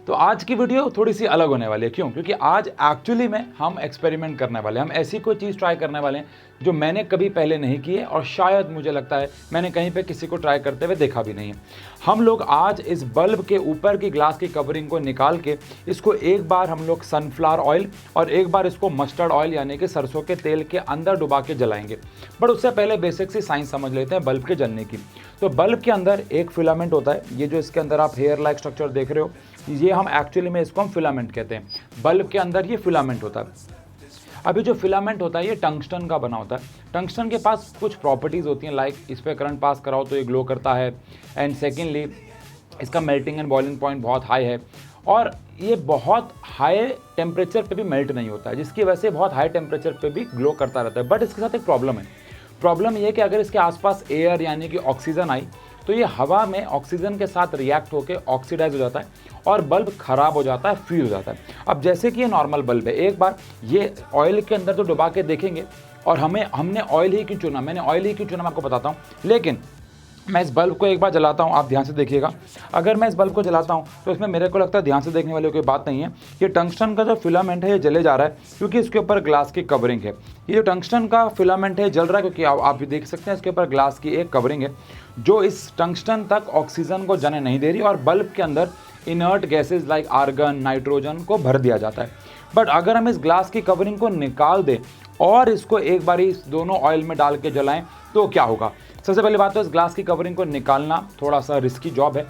तो आज की वीडियो थोड़ी सी अलग होने वाली है। क्यों? क्योंकि आज एक्चुअली में हम एक्सपेरिमेंट करने वाले हैं। हम ऐसी कोई चीज़ ट्राई करने वाले हैं जो मैंने कभी पहले नहीं की है और शायद मुझे लगता है मैंने कहीं पे किसी को ट्राई करते हुए देखा भी नहीं है। हम लोग आज इस बल्ब के ऊपर की ग्लास की कवरिंग को निकाल के इसको एक बार हम लोग सनफ्लावर ऑयल और एक बार इसको मस्टर्ड ऑयल यानी कि सरसों के तेल के अंदर डुबा के जलाएंगे। बट उससे पहले बेसिक सी साइंस समझ लेते हैं बल्ब के जलने की। तो बल्ब के अंदर एक फिलामेंट होता है, ये जो इसके अंदर आप हेयर लाइक स्ट्रक्चर देख रहे हो, ये हम एक्चुअली में इसको हम फिलामेंट कहते हैं। बल्ब के अंदर ये फिलामेंट होता है। अभी जो फिलामेंट होता है ये टंगस्टन का बना होता है। टंगस्टन के पास कुछ प्रॉपर्टीज़ होती हैं, लाइक इस पर करंट पास कराओ तो ये ग्लो करता है, एंड सेकेंडली इसका मेल्टिंग एंड बॉइलिंग पॉइंट बहुत हाई है और ये बहुत हाई टेम्परेचर पे भी मेल्ट नहीं होता है, जिसकी वजह से बहुत हाई टेम्परेचर पे भी ग्लो करता रहता है। बट इसके साथ एक प्रॉब्लम है। प्रॉब्लम ये कि अगर इसके आसपास एयर यानी कि ऑक्सीजन आई तो ये हवा में ऑक्सीजन के साथ रिएक्ट होकर ऑक्सीडाइज हो जाता है और बल्ब खराब हो जाता है, फ्यूज हो जाता है। अब जैसे कि ये नॉर्मल बल्ब है, एक बार ये ऑयल के अंदर तो डुबा के देखेंगे और हमने ऑयल ही क्यों चुना, मैंने ऑयल ही क्यों चुना मैं आपको बताता हूँ। लेकिन मैं इस बल्ब को एक बार जलाता हूँ, आप ध्यान से देखिएगा। अगर मैं इस बल्ब को जलाता हूँ तो इसमें मेरे को लगता है ध्यान से देखने वाली कोई बात नहीं है। ये टंगस्टन का जो फिलामेंट है ये जले जा रहा है क्योंकि इसके ऊपर ग्लास की कवरिंग है। ये जो टंगस्टन का फिलामेंट है जल रहा है क्योंकि आप भी देख सकते हैं इसके ऊपर ग्लास की एक कवरिंग है जो इस टंगस्टन तक ऑक्सीजन को जाने नहीं दे रही और बल्ब के अंदर inert gases like argon, nitrogen को भर दिया जाता है। बट अगर हम इस ग्लास की कवरिंग को निकाल दें और इसको एक बार इस दोनों ऑयल में डाल के जलाएं तो क्या होगा? सबसे पहली बात तो इस ग्लास की कवरिंग को निकालना थोड़ा सा रिस्की जॉब है,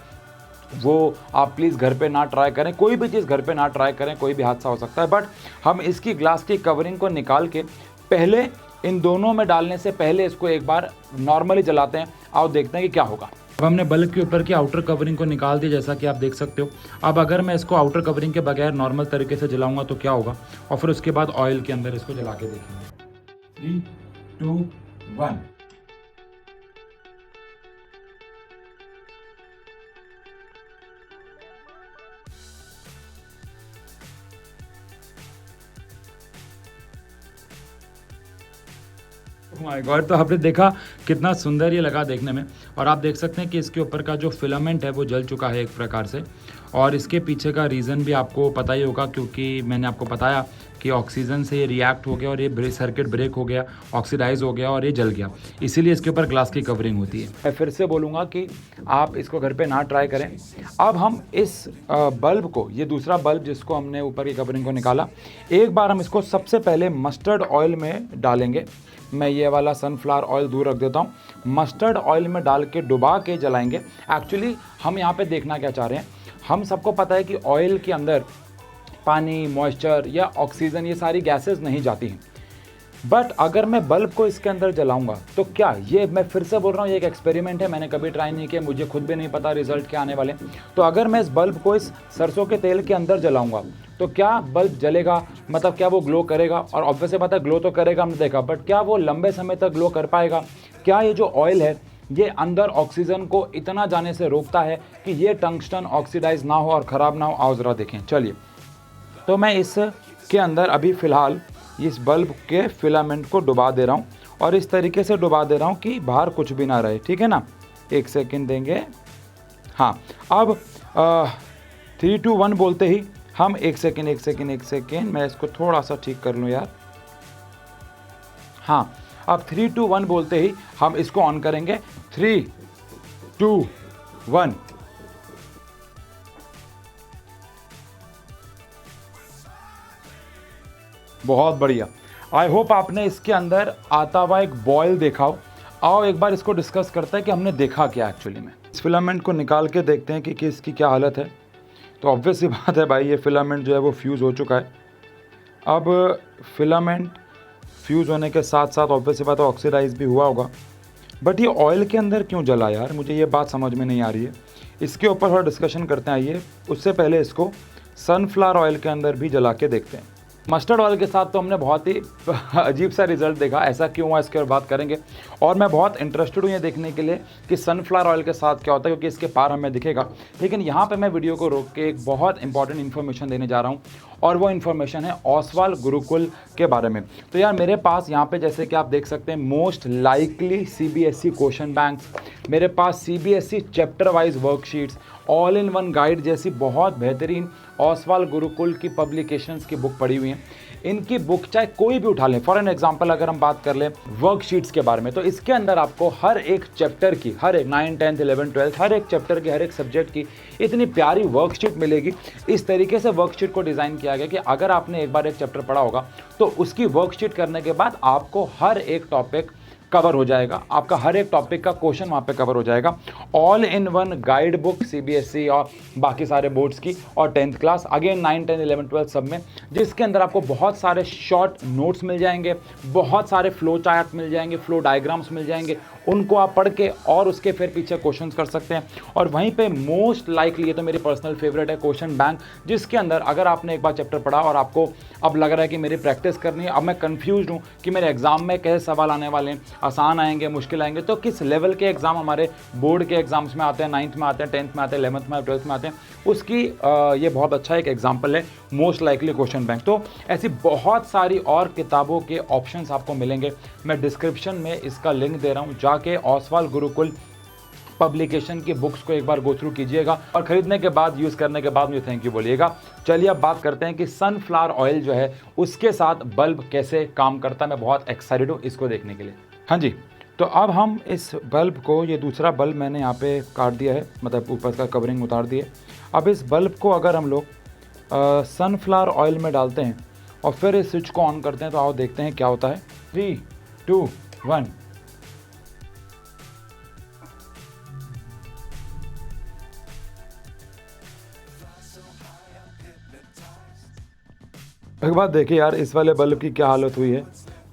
वो आप प्लीज़ घर पे ना ट्राई करें। कोई भी चीज़ घर पे ना ट्राई करें, कोई भी हादसा हो सकता है। बट हम इसकी ग्लास की कवरिंग को निकाल के पहले इन दोनों में डालने से पहले इसको एक बार नॉर्मली जलाते हैं, आओ देखते हैं कि क्या होगा। अब हमने बल्ब के ऊपर की आउटर कवरिंग को निकाल दी जैसा कि आप देख सकते हो। अब अगर मैं इसको आउटर कवरिंग के बगैर नॉर्मल तरीके से जलाऊंगा तो क्या होगा, और फिर उसके बाद ऑयल के अंदर इसको जला के देखेंगे। 3, 2, 1। माय गॉड, तो आपने देखा कितना सुंदर ये लगा देखने में। और आप देख सकते हैं कि इसके ऊपर का जो फिलामेंट है वो जल चुका है एक प्रकार से। और इसके पीछे का रीज़न भी आपको पता ही होगा क्योंकि मैंने आपको बताया कि ऑक्सीजन से ये रिएक्ट हो गया और ये सर्किट ब्रेक हो गया, ऑक्सीडाइज हो गया और ये जल गया। इसीलिए इसके ऊपर ग्लास की कवरिंग होती है। मैं फिर से बोलूँगा कि आप इसको घर पे ना ट्राई करें। अब हम इस बल्ब को, ये दूसरा बल्ब जिसको हमने ऊपर की कवरिंग को निकाला, एक बार हम इसको सबसे पहले मस्टर्ड ऑयल में डालेंगे। मैं ये वाला सनफ्लावर ऑयल दूर रख देता हूँ। मस्टर्ड ऑयल में डाल के डुबा के जलाएंगे। एक्चुअली हम यहाँ पे देखना क्या चाह रहे हैं, हम सबको पता है कि ऑयल के अंदर पानी, मॉइस्चर या ऑक्सीजन ये सारी गैसेस नहीं जाती हैं। बट अगर मैं बल्ब को इसके अंदर जलाऊंगा तो क्या, ये मैं फिर से बोल रहा हूँ ये एक एक्सपेरिमेंट है, मैंने कभी ट्राई नहीं किया, मुझे खुद भी नहीं पता रिजल्ट क्या आने वाले। तो अगर मैं इस बल्ब को इस सरसों के तेल के अंदर जलाऊंगा तो क्या बल्ब जलेगा, मतलब क्या वो ग्लो करेगा? और ऑब्वियसली बात है ग्लो तो करेगा, हमने देखा, बट क्या वो लंबे समय तक ग्लो कर पाएगा? क्या ये जो ऑयल है ये अंदर ऑक्सीजन को इतना जाने से रोकता है कि ये टंगस्टन ऑक्सीडाइज ना हो और ख़राब ना हो? आओ ज़रा देखें। चलिए, तो मैं इसके अंदर अभी फ़िलहाल इस बल्ब के फिलामेंट को डुबा दे रहा हूँ और इस तरीके से डुबा दे रहा हूँ कि बाहर कुछ भी ना रहे, ठीक है ना? 1 सेकेंड देंगे। हाँ, अब 3, 2, 1 बोलते ही हम 1 सेकेंड मैं इसको थोड़ा सा ठीक कर लूँ यार। हाँ, अब 3, 2, 1 बोलते ही हम इसको ऑन करेंगे। 3, 2, 1। बहुत बढ़िया। आई होप आपने इसके अंदर आता हुआ एक बॉयल देखा हो। आओ एक बार इसको डिस्कस करते हैं कि हमने देखा क्या एक्चुअली में। इस फिलामेंट को निकाल के देखते हैं कि इसकी क्या हालत है। तो ऑब्वियस सी बात है भाई, ये फिलामेंट जो है वो फ्यूज़ हो चुका है। अब फिलामेंट फ्यूज़ होने के साथ साथ ऑब्वियस सी बात है ऑक्सीडाइज भी हुआ होगा। बट ये ऑयल के अंदर क्यों जला यार, मुझे ये बात समझ में नहीं आ रही है। इसके ऊपर थोड़ा डिस्कशन करते हैं आइए। उससे पहले इसको सनफ्लावर ऑयल के अंदर भी जला के देखते हैं। मस्टर्ड ऑयल के साथ तो हमने बहुत ही अजीब सा रिजल्ट देखा, ऐसा क्यों हुआ इसके बात करेंगे। और मैं बहुत इंटरेस्टेड हूँ ये देखने के लिए कि सनफ्लावर ऑयल के साथ क्या होता है, क्योंकि इसके पार हमें दिखेगा। लेकिन यहाँ पे मैं वीडियो को रोक के एक बहुत इंपॉर्टेंट इन्फॉर्मेशन देने जा रहा हूँ और वो इन्फॉर्मेशन है ओसवाल गुरुकुल के बारे में। तो यार मेरे पास यहाँ पे जैसे कि आप देख सकते हैं most likely CBSE question banks, मेरे पास CBSE chapter wise worksheets all in one guide जैसी बहुत बेहतरीन ओसवाल गुरुकुल की पब्लिकेशंस की बुक पढ़ी हुई हैं। इनकी बुक चाहे कोई भी उठा लें, फॉर एन एग्जांपल अगर हम बात कर लें वर्कशीट्स के बारे में, तो इसके अंदर आपको हर एक चैप्टर की, हर एक 9, 10, 11, 12 हर एक चैप्टर की, हर एक सब्जेक्ट की इतनी प्यारी वर्कशीट मिलेगी। इस तरीके से वर्कशीट को डिज़ाइन किया गया कि अगर आपने एक बार एक चैप्टर पढ़ा होगा तो उसकी वर्कशीट करने के बाद आपको हर एक टॉपिक कवर हो जाएगा, आपका हर एक टॉपिक का क्वेश्चन वहाँ पे कवर हो जाएगा। All in one guide book CBSE और बाकी सारे बोर्ड्स की और 10th क्लास, अगेन 9, 10, 11, 12 सब में, जिसके अंदर आपको बहुत सारे शॉर्ट नोट्स मिल जाएंगे, बहुत सारे फ्लो चार्ट मिल जाएंगे, फ्लो डायग्राम्स मिल जाएंगे, उनको आप पढ़ के और उसके फिर पीछे क्वेश्चंस कर सकते हैं। और वहीं पे मोस्ट लाइकली, ये तो मेरी पर्सनल फेवरेट है, क्वेश्चन बैंक, जिसके अंदर अगर आपने एक बार चैप्टर पढ़ा और आपको अब लग रहा है कि मेरी प्रैक्टिस करनी है, अब मैं कंफ्यूज हूँ कि मेरे एग्जाम में कैसे सवाल आने वाले हैं, आसान आएंगे, मुश्किल आएंगे, तो किस लेवल के एग्जाम हमारे बोर्ड के एग्जाम्स में आते हैं, 9th में आते हैं, 10th में आते हैं, 11th में, 12th में आते हैं, उसकी ये बहुत अच्छा एक एग्जाम्पल है मोस्ट लाइकली क्वेश्चन बैंक। तो ऐसी बहुत सारी और किताबों के ऑप्शंस आपको मिलेंगे। मैं डिस्क्रिप्शन में इसका लिंक दे रहा हूँ, जाके ओसवाल गुरुकुल पब्लिकेशन की बुक्स को एक बार गो थ्रू कीजिएगा और खरीदने के बाद, यूज़ करने के बाद मुझे थैंक यू बोलिएगा। चलिए अब बात करते हैं कि सनफ्लावर ऑयल जो है उसके साथ बल्ब कैसे काम करता है। मैं बहुत एक्साइटेड हूँ इसको देखने के लिए। हाँ जी, तो अब हम इस बल्ब को, ये दूसरा बल्ब मैंने यहाँ पे काट दिया है, मतलब ऊपर का कवरिंग उतार दिए। अब इस बल्ब को अगर हम लोग सनफ्लावर ऑयल में डालते हैं और फिर इस स्विच को ऑन करते हैं तो आओ देखते हैं क्या होता है। 3, 2, 1। एक बात देखिए यार, इस वाले बल्ब की क्या हालत हुई है।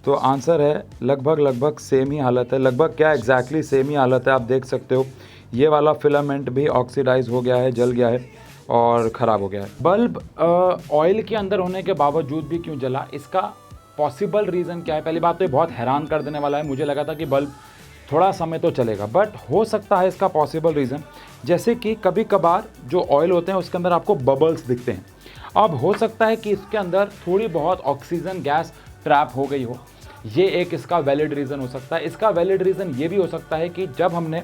तो आंसर है लगभग सेम ही हालत है, लगभग क्या एग्जैक्टली सेम ही हालत है। आप देख सकते हो ये वाला फिलामेंट भी ऑक्सीडाइज हो गया है, जल गया है और ख़राब हो गया है। बल्ब ऑयल के अंदर होने के बावजूद भी क्यों जला, इसका पॉसिबल रीज़न क्या है? पहली बात तो ये बहुत हैरान कर देने वाला है। मुझे लगा था कि बल्ब थोड़ा समय तो चलेगा, बट हो सकता है इसका पॉसिबल रीज़न, जैसे कि कभी कभार जो ऑयल होते हैं उसके अंदर आपको बबल्स दिखते हैं। अब हो सकता है कि इसके अंदर थोड़ी बहुत ऑक्सीजन गैस ट्रैप हो गई हो, ये एक इसका वैलिड रीज़न हो सकता है। इसका वैलिड रीज़न ये भी हो सकता है कि जब हमने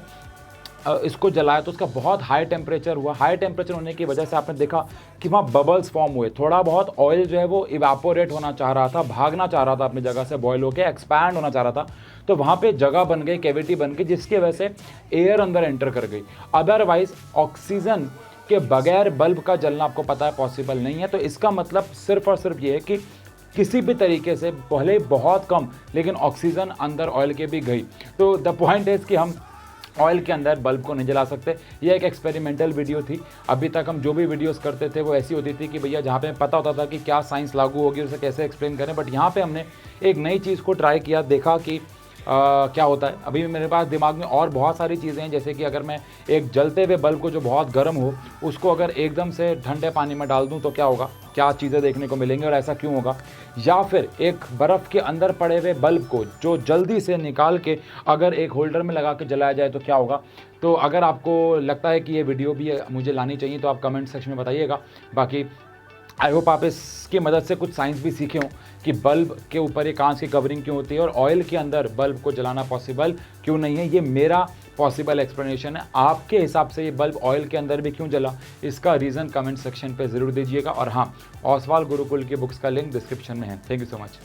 इसको जलाया तो उसका बहुत हाई टेम्परेचर हुआ। हाई टेम्परेचर होने की वजह से आपने देखा कि वहाँ बबल्स फॉर्म हुए, थोड़ा बहुत ऑयल जो है वो इवापोरेट होना चाह रहा था, भागना चाह रहा था अपनी जगह से, बॉयल होकर एक्सपैंड होना चाह रहा था, तो वहाँ पे जगह बन गई, कैविटी बन गई, जिसकी वजह से एयर अंदर एंटर कर गई। अदरवाइज ऑक्सीजन के बगैर बल्ब का जलना आपको पता है पॉसिबल नहीं है। तो इसका मतलब सिर्फ और सिर्फ ये है कि किसी भी तरीके से, भले बहुत कम, लेकिन ऑक्सीजन अंदर ऑयल के भी गई। तो द पॉइंट इज़ कि हम ऑयल के अंदर बल्ब को नहीं जला सकते। यह एक एक्सपेरिमेंटल वीडियो थी। अभी तक हम जो भी वीडियोस करते थे वो ऐसी होती थी कि भैया जहाँ पे पता होता था कि क्या साइंस लागू होगी, उसे कैसे एक्सप्लेन करें, बट यहाँ पे हमने एक नई चीज़ को ट्राई किया, देखा कि क्या होता है। अभी मेरे पास दिमाग में और बहुत सारी चीज़ें हैं, जैसे कि अगर मैं एक जलते हुए बल्ब को जो बहुत गर्म हो उसको अगर एकदम से ठंडे पानी में डाल दूं तो क्या होगा, क्या चीज़ें देखने को मिलेंगी और ऐसा क्यों होगा। या फिर एक बर्फ़ के अंदर पड़े हुए बल्ब को जो जल्दी से निकाल के अगर एक होल्डर में लगा के जलाया जाए तो क्या होगा। तो अगर आपको लगता है कि ये वीडियो भी मुझे लानी चाहिए तो आप कमेंट सेक्शन में बताइएगा। बाकी आई होप आप इसकी मदद से कुछ साइंस भी सीखे हों कि बल्ब के ऊपर ये कांच की कवरिंग क्यों होती है और ऑयल के अंदर बल्ब को जलाना पॉसिबल क्यों नहीं है। ये मेरा पॉसिबल एक्सप्लेनेशन है। आपके हिसाब से ये बल्ब ऑयल के अंदर भी क्यों जला, इसका रीज़न कमेंट सेक्शन पे ज़रूर दीजिएगा। और हाँ, ओसवाल गुरुकुल की बुक्स का लिंक डिस्क्रिप्शन में है। Thank you so much.